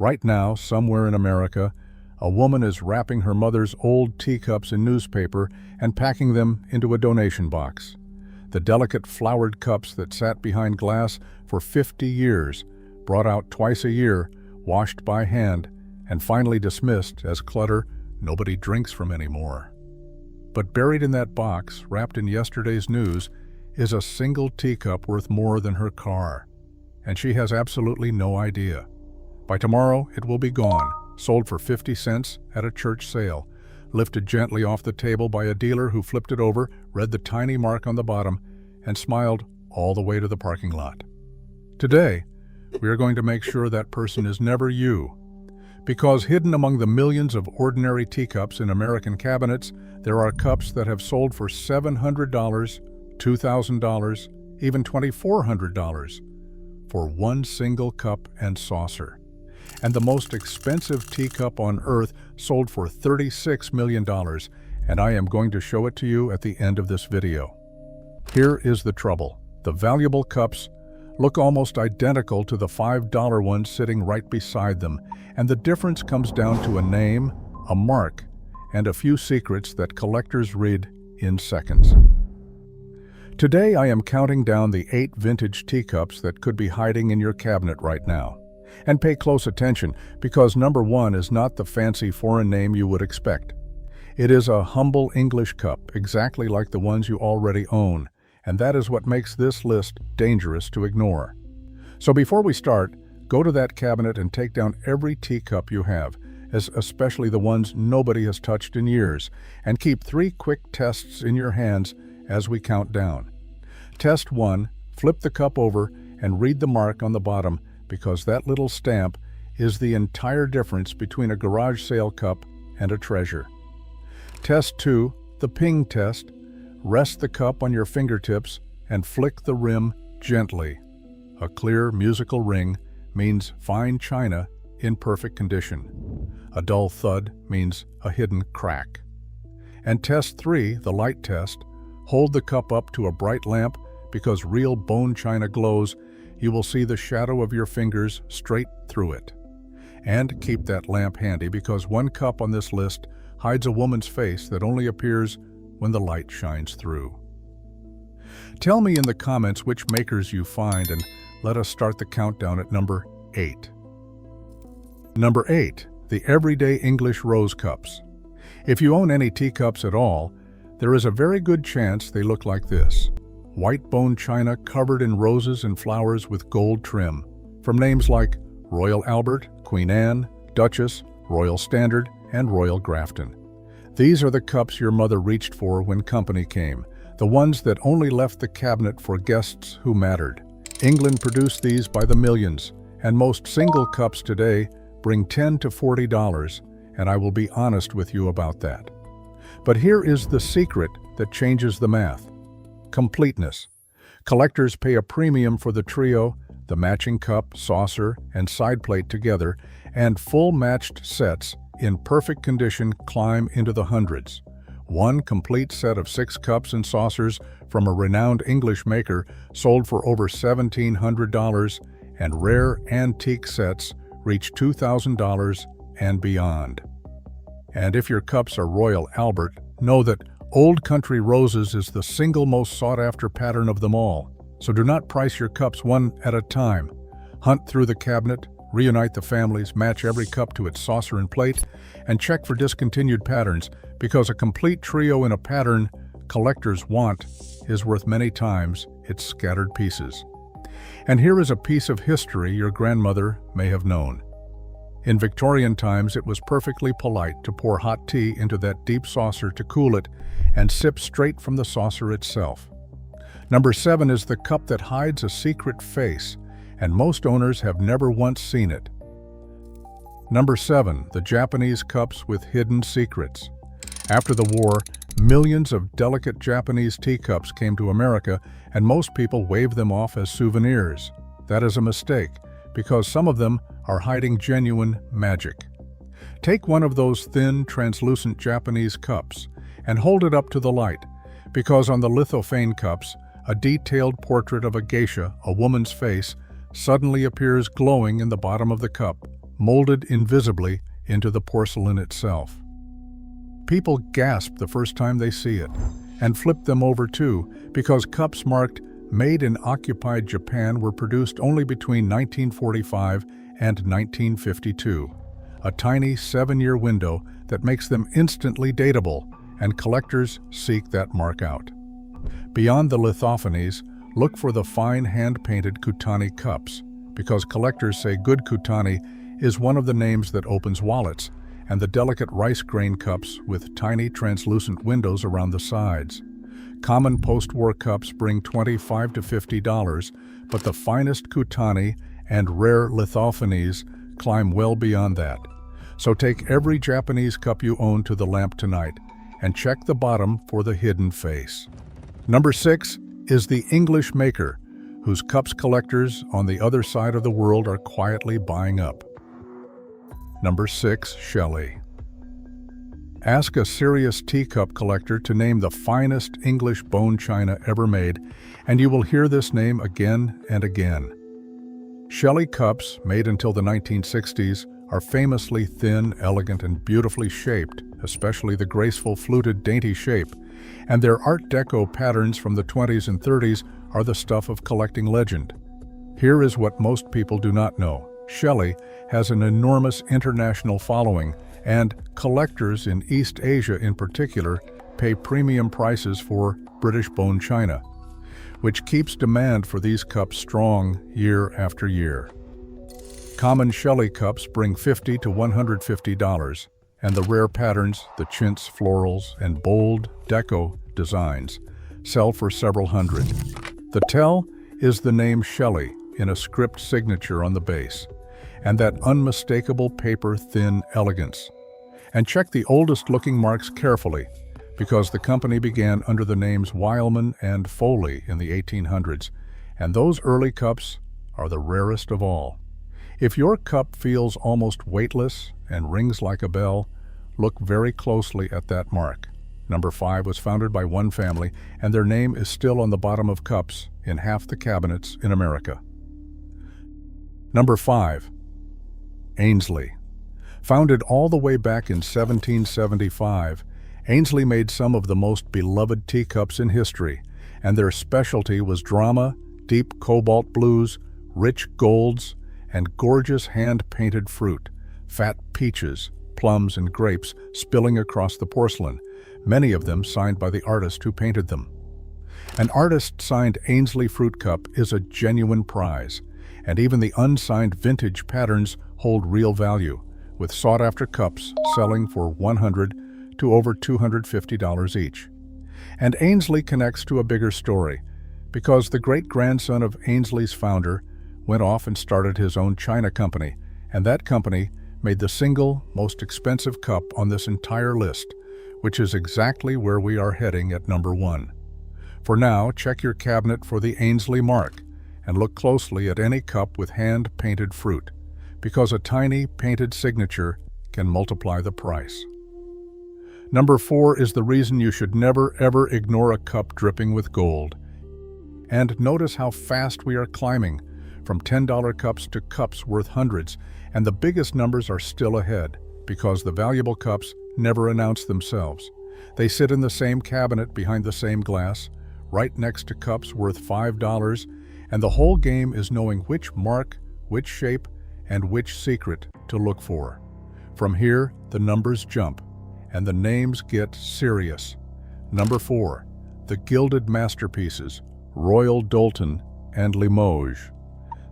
Right now, somewhere in America, a woman is wrapping her mother's old teacups in newspaper and packing them into a donation box. The delicate flowered cups that sat behind glass for 50 years, brought out twice a year, washed by hand, and finally dismissed as clutter nobody drinks from anymore. But buried in that box, wrapped in yesterday's news, is a single teacup worth more than her car. And she has absolutely no idea. By tomorrow, it will be gone, sold for 50 cents at a church sale, lifted gently off the table by a dealer who flipped it over, read the tiny mark on the bottom, and smiled all the way to the parking lot. Today, we are going to make sure that person is never you. Because hidden among the millions of ordinary teacups in American cabinets, there are cups that have sold for $700, $2,000, even $2,400 for one single cup and saucer. And the most expensive teacup on earth sold for $36 million, and I am going to show it to you at the end of this video. Here is the trouble. The valuable cups look almost identical to the $5 ones sitting right beside them, and the difference comes down to a name, a mark, and a few secrets that collectors read in seconds. Today I am counting down the 8 vintage teacups that could be hiding in your cabinet right now. And pay close attention, because number 1 is not the fancy foreign name you would expect. It is a humble English cup, exactly like the ones you already own, and that is what makes this list dangerous to ignore. So before we start, go to that cabinet and take down every teacup you have, especially the ones nobody has touched in years, and keep 3 quick tests in your hands as we count down. Test 1, flip the cup over and read the mark on the bottom, because that little stamp is the entire difference between a garage sale cup and a treasure. Test 2, the ping test. Rest the cup on your fingertips and flick the rim gently. A clear musical ring means fine china in perfect condition. A dull thud means a hidden crack. And test 3, the light test. Hold the cup up to a bright lamp, because real bone china glows. You will see the shadow of your fingers straight through it. And keep that lamp handy, because one cup on this list hides a woman's face that only appears when the light shines through. Tell me in the comments which makers you find, and let us start the countdown at number 8. Number 8, the Everyday English Rose Cups. If you own any teacups at all, there is a very good chance they look like this. White bone china covered in roses and flowers with gold trim, from names like Royal Albert, Queen Anne, Duchess, Royal Standard, and Royal Grafton. These are the cups your mother reached for when company came, the ones that only left the cabinet for guests who mattered. England produced these by the millions, and most single cups today bring $10 to $40, and I will be honest with you about that. But here is the secret that changes the math. Completeness. Collectors pay a premium for the trio, the matching cup, saucer, and side plate together, and full matched sets in perfect condition climb into the hundreds. One complete set of 6 cups and saucers from a renowned English maker sold for over $1,700, and rare antique sets reach $2,000 and beyond. And if your cups are Royal Albert, know that Old Country Roses is the single most sought-after pattern of them all. So do not price your cups one at a time. Hunt through the cabinet, reunite the families, match every cup to its saucer and plate, and check for discontinued patterns, because a complete trio in a pattern collectors want is worth many times its scattered pieces. And here is a piece of history your grandmother may have known. In Victorian times, it was perfectly polite to pour hot tea into that deep saucer to cool it and sip straight from the saucer itself. Number 7 is the cup that hides a secret face, and most owners have never once seen it. Number 7, the Japanese cups with hidden secrets. After the war, millions of delicate Japanese teacups came to America, and most people waved them off as souvenirs. That is a mistake, because some of them are hiding genuine magic. Take one of those thin, translucent Japanese cups and hold it up to the light, because on the lithophane cups, a detailed portrait of a geisha, a woman's face, suddenly appears glowing in the bottom of the cup, molded invisibly into the porcelain itself. People gasp the first time they see it, and flip them over too, because cups marked "Made in Occupied Japan" were produced only between 1945 and 1952, a tiny 7-year window that makes them instantly dateable, and collectors seek that mark out. Beyond the lithophanies, look for the fine hand-painted Kutani cups, because collectors say good Kutani is one of the names that opens wallets, and the delicate rice grain cups with tiny translucent windows around the sides. Common post-war cups bring $25 to $50, but the finest Kutani and rare lithophanies climb well beyond that. So take every Japanese cup you own to the lamp tonight, and check the bottom for the hidden face. Number 6 is the English maker, whose cups collectors on the other side of the world are quietly buying up. Number 6, Shelley. Ask a serious teacup collector to name the finest English bone china ever made, and you will hear this name again and again. Shelley cups, made until the 1960s, are famously thin, elegant, and beautifully shaped, especially the graceful fluted dainty shape, and their Art Deco patterns from the 20s and 30s are the stuff of collecting legend. Here is what most people do not know. Shelley has an enormous international following, and collectors in East Asia in particular pay premium prices for British bone china, which keeps demand for these cups strong year after year. Common Shelley cups bring $50 to $150, and the rare patterns, the chintz, florals, and bold deco designs, sell for several hundred. The tell is the name Shelley in a script signature on the base, and that unmistakable paper-thin elegance. And check the oldest-looking marks carefully, because the company began under the names Wileman and Foley in the 1800s, and those early cups are the rarest of all. If your cup feels almost weightless and rings like a bell, look very closely at that mark. Number 5 was founded by one family, and their name is still on the bottom of cups in half the cabinets in America. Number 5. Aynsley. Founded all the way back in 1775, Aynsley made some of the most beloved teacups in history, and their specialty was drama, deep cobalt blues, rich golds, and gorgeous hand-painted fruit, fat peaches, plums, and grapes spilling across the porcelain, many of them signed by the artist who painted them. An artist-signed Aynsley fruit cup is a genuine prize, and even the unsigned vintage patterns hold real value, with sought-after cups selling for $100 to over $250 each. And Aynsley connects to a bigger story, because the great-grandson of Aynsley's founder went off and started his own china company, and that company made the single most expensive cup on this entire list, which is exactly where we are heading at number 1. For now, check your cabinet for the Aynsley mark, and look closely at any cup with hand-painted fruit, because a tiny painted signature can multiply the price. Number 4 is the reason you should never ever ignore a cup dripping with gold. And notice how fast we are climbing, from $10 cups to cups worth hundreds, and the biggest numbers are still ahead, because the valuable cups never announce themselves. They sit in the same cabinet behind the same glass, right next to cups worth $5, and the whole game is knowing which mark, which shape, and which secret to look for. From here, the numbers jump, and the names get serious. Number 4, the Gilded masterpieces, Royal Doulton and Limoges.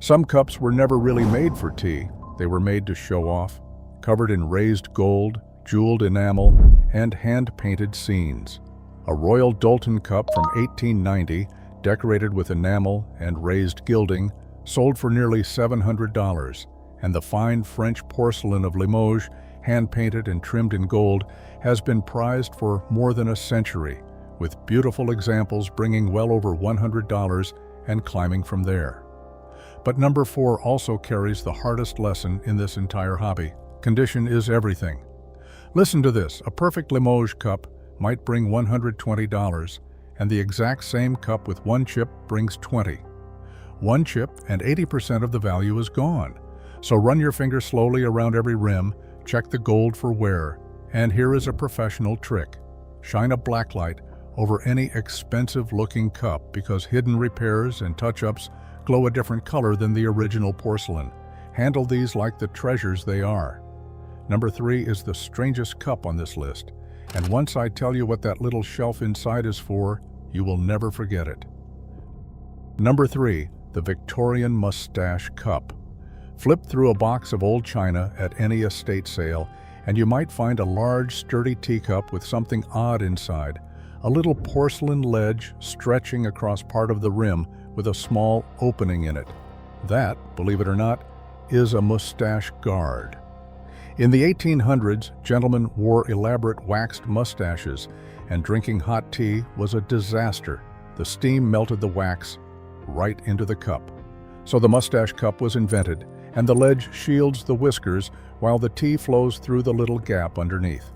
Some cups were never really made for tea. They were made to show off, covered in raised gold, jeweled enamel, and hand-painted scenes. A Royal Doulton cup from 1890, decorated with enamel and raised gilding, sold for nearly $700, and the fine French porcelain of Limoges, hand-painted and trimmed in gold, has been prized for more than a century, with beautiful examples bringing well over $100 and climbing from there. But number 4 also carries the hardest lesson in this entire hobby. Condition is everything. Listen to this, a perfect Limoges cup might bring $120, and the exact same cup with one chip brings $20. One chip and 80% of the value is gone. So run your finger slowly around every rim, check the gold for wear, and here is a professional trick. Shine a black light over any expensive-looking cup because hidden repairs and touch-ups glow a different color than the original porcelain. Handle these like the treasures they are. Number 3 is the strangest cup on this list, and once I tell you what that little shelf inside is for, you will never forget it. Number 3, the Victorian Moustache Cup. Flip through a box of old china at any estate sale, and you might find a large, sturdy teacup with something odd inside, a little porcelain ledge stretching across part of the rim with a small opening in it. That, believe it or not, is a moustache guard. In the 1800s, gentlemen wore elaborate waxed mustaches, and drinking hot tea was a disaster. The steam melted the wax right into the cup. So the mustache cup was invented, and the ledge shields the whiskers while the tea flows through the little gap underneath.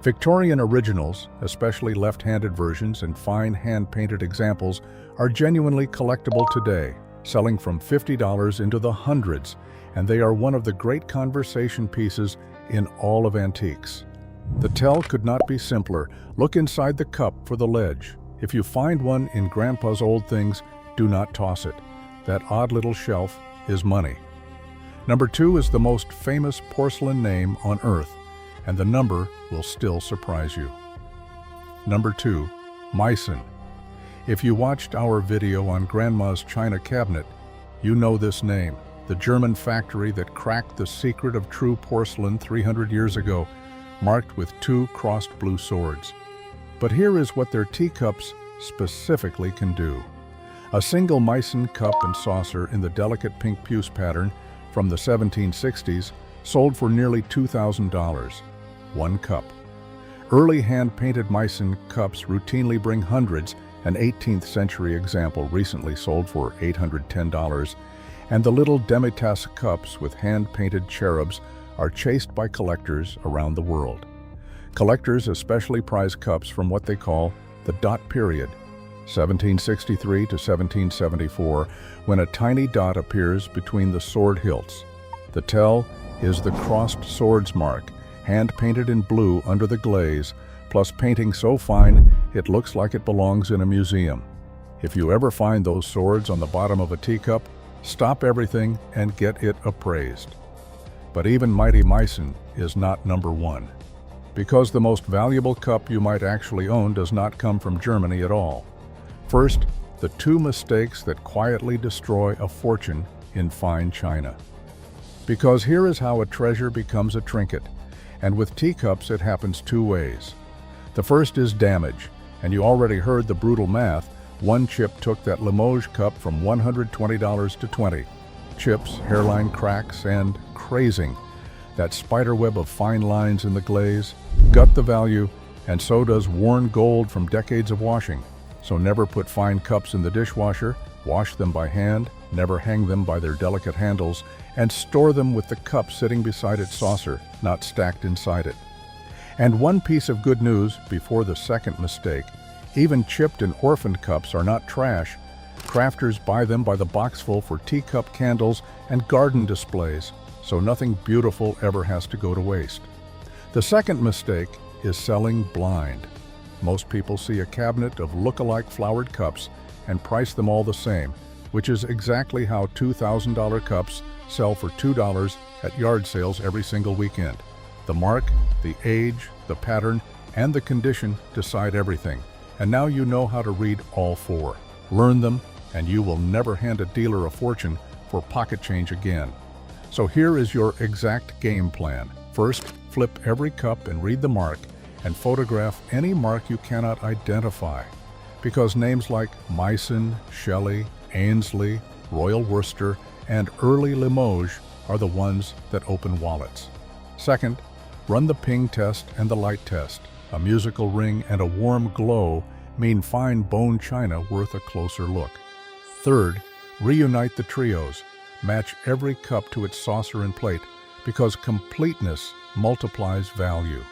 Victorian originals, especially left-handed versions and fine hand-painted examples, are genuinely collectible today, selling from $50 into the hundreds, and they are one of the great conversation pieces in all of antiques. The tell could not be simpler. Look inside the cup for the ledge. If you find one in Grandpa's old things, do not toss it. That odd little shelf is money. Number 2 is the most famous porcelain name on earth, and the number will still surprise you. Number 2, Meissen. If you watched our video on Grandma's China cabinet, you know this name, the German factory that cracked the secret of true porcelain 300 years ago, marked with 2 crossed blue swords. But here is what their teacups specifically can do. A single Meissen cup and saucer in the delicate pink puce pattern from the 1760s sold for nearly $2,000. One cup. Early hand-painted Meissen cups routinely bring hundreds. An 18th century example recently sold for $810, and the little demi-tasse cups with hand-painted cherubs are chased by collectors around the world. Collectors especially prize cups from what they call the dot period, 1763 to 1774, when a tiny dot appears between the sword hilts. The tell is the crossed swords mark, hand-painted in blue under the glaze, plus painting so fine it looks like it belongs in a museum. If you ever find those swords on the bottom of a teacup, stop everything and get it appraised. But even mighty Meissen is not number 1, because the most valuable cup you might actually own does not come from Germany at all. First, the 2 mistakes that quietly destroy a fortune in fine china. Because here is how a treasure becomes a trinket, and with teacups it happens 2 ways. The first is damage, and you already heard the brutal math. One chip took that Limoges cup from $120 to $20. Chips, hairline cracks, and crazing. That spiderweb of fine lines in the glaze gut the value, and so does worn gold from decades of washing. So never put fine cups in the dishwasher, wash them by hand, never hang them by their delicate handles, and store them with the cup sitting beside its saucer, not stacked inside it. And one piece of good news before the second mistake: even chipped and orphaned cups are not trash. Crafters buy them by the boxful for teacup candles and garden displays, so nothing beautiful ever has to go to waste. The second mistake is selling blind. Most people see a cabinet of look-alike flowered cups and price them all the same, which is exactly how $2,000 cups sell for $2 at yard sales every single weekend. The mark, the age, the pattern, and the condition decide everything. And now you know how to read all 4. Learn them, and you will never hand a dealer a fortune for pocket change again. So here is your exact game plan. First, flip every cup and read the mark, and photograph any mark you cannot identify. Because names like Meissen, Shelley, Aynsley, Royal Worcester, and early Limoges are the ones that open wallets. Second, run the ping test and the light test. A musical ring and a warm glow mean fine bone china worth a closer look. Third, reunite the trios. Match every cup to its saucer and plate, because completeness multiplies value.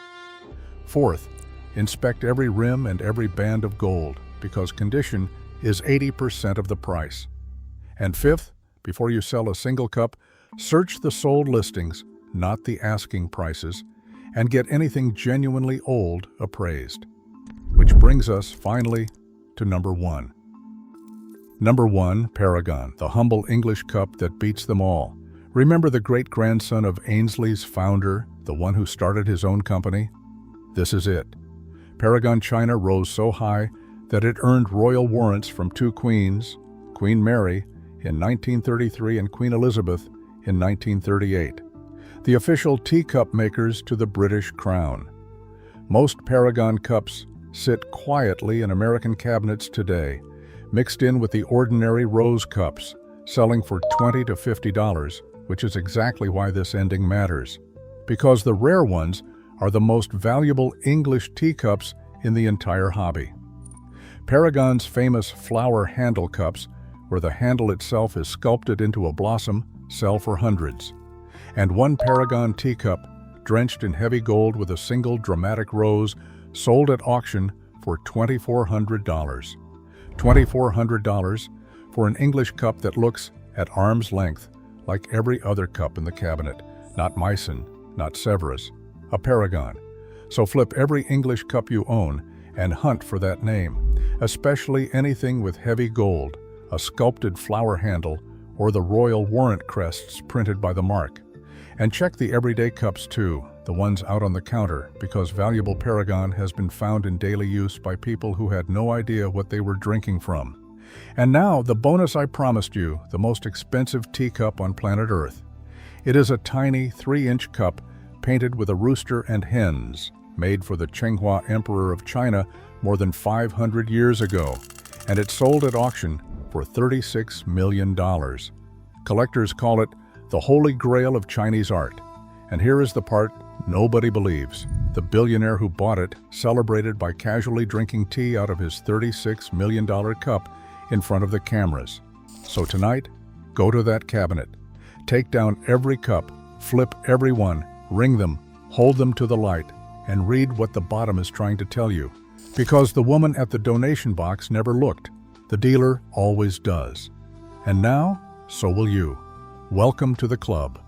Fourth, inspect every rim and every band of gold, because condition is 80% of the price. And fifth, before you sell a single cup, Search the sold listings, not the asking prices, and get anything genuinely old appraised. Which brings us, finally, to number 1. Number 1, Paragon, the humble English cup that beats them all. Remember the great-grandson of Aynsley's founder, the one who started his own company? This is it. Paragon china rose so high that it earned royal warrants from 2 queens, Queen Mary in 1933 and Queen Elizabeth in 1938, the official teacup makers to the British crown. Most Paragon cups sit quietly in American cabinets today, mixed in with the ordinary rose cups, selling for $20 to $50, which is exactly why this ending matters. Because the rare ones are the most valuable English teacups in the entire hobby. Paragon's famous flower handle cups, where the handle itself is sculpted into a blossom, sell for hundreds. And one Paragon teacup, drenched in heavy gold with a single dramatic rose, sold at auction for $2,400. $2,400 for an English cup that looks, at arm's length, like every other cup in the cabinet. Not Meissen, not Severus, a Paragon. So flip every English cup you own and hunt for that name, especially anything with heavy gold, a sculpted flower handle, or the royal warrant crests printed by the mark. And check the everyday cups too, the ones out on the counter, because valuable Paragon has been found in daily use by people who had no idea what they were drinking from. And now, the bonus I promised you, the most expensive teacup on planet Earth. It is a tiny 3-inch cup painted with a rooster and hens, made for the Qinghua Emperor of China more than 500 years ago, and it sold at auction for $36 million. Collectors call it the holy grail of Chinese art. And here is the part nobody believes. The billionaire who bought it celebrated by casually drinking tea out of his $36 million cup in front of the cameras. So tonight, go to that cabinet. Take down every cup, flip every one, ring them, hold them to the light, and read what the bottom is trying to tell you. Because the woman at the donation box never looked. The dealer always does. And now, so will you. Welcome to the club.